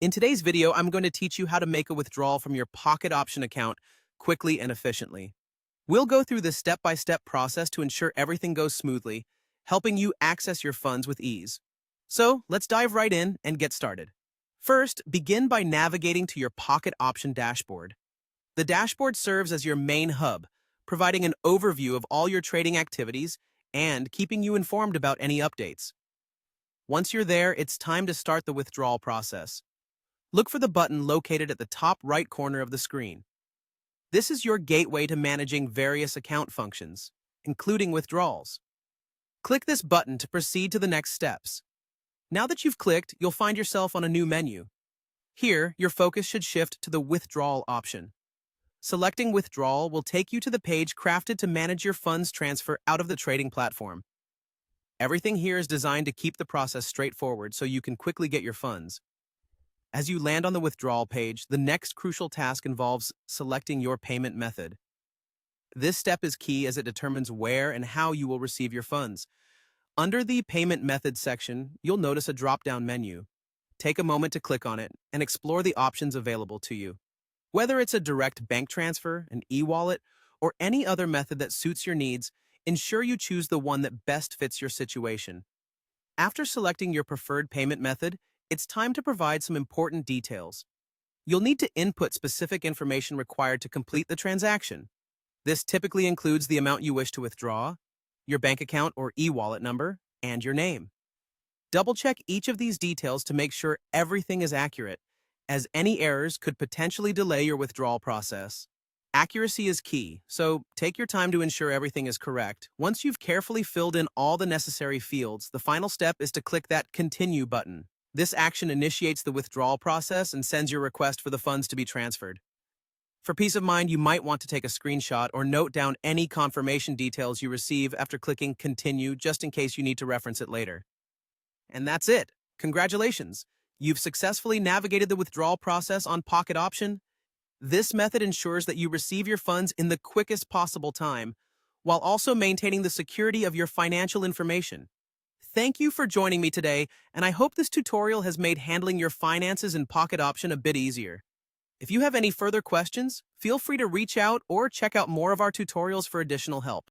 In today's video, I'm going to teach you how to make a withdrawal from your Pocket Option account quickly and efficiently. We'll go through this step-by-step process to ensure everything goes smoothly, helping you access your funds with ease. So, let's dive right in and get started. First, begin by navigating to your Pocket Option dashboard. The dashboard serves as your main hub, providing an overview of all your trading activities and keeping you informed about any updates. Once you're there, it's time to start the withdrawal process. Look for the button located at the top right corner of the screen. This is your gateway to managing various account functions, including withdrawals. Click this button to proceed to the next steps. Now that you've clicked, you'll find yourself on a new menu. Here, your focus should shift to the Withdrawal option. Selecting Withdrawal will take you to the page crafted to manage your funds transfer out of the trading platform. Everything here is designed to keep the process straightforward so you can quickly get your funds. As you land on the withdrawal page, the next crucial task involves selecting your payment method. This step is key as it determines where and how you will receive your funds. Under the Payment Method section, you'll notice a drop-down menu. Take a moment to click on it and explore the options available to you. Whether it's a direct bank transfer, an e-wallet, or any other method that suits your needs, ensure you choose the one that best fits your situation. After selecting your preferred payment method, it's time to provide some important details. You'll need to input specific information required to complete the transaction. This typically includes the amount you wish to withdraw, your bank account or e-wallet number, and your name. Double-check each of these details to make sure everything is accurate, as any errors could potentially delay your withdrawal process. Accuracy is key, so take your time to ensure everything is correct. Once you've carefully filled in all the necessary fields, the final step is to click that Continue button. This action initiates the withdrawal process and sends your request for the funds to be transferred. For peace of mind, you might want to take a screenshot or note down any confirmation details you receive after clicking Continue, just in case you need to reference it later. And that's it. Congratulations! You've successfully navigated the withdrawal process on Pocket Option. This method ensures that you receive your funds in the quickest possible time, while also maintaining the security of your financial information. Thank you for joining me today, and I hope this tutorial has made handling your finances in Pocket Option a bit easier. If you have any further questions, feel free to reach out or check out more of our tutorials for additional help.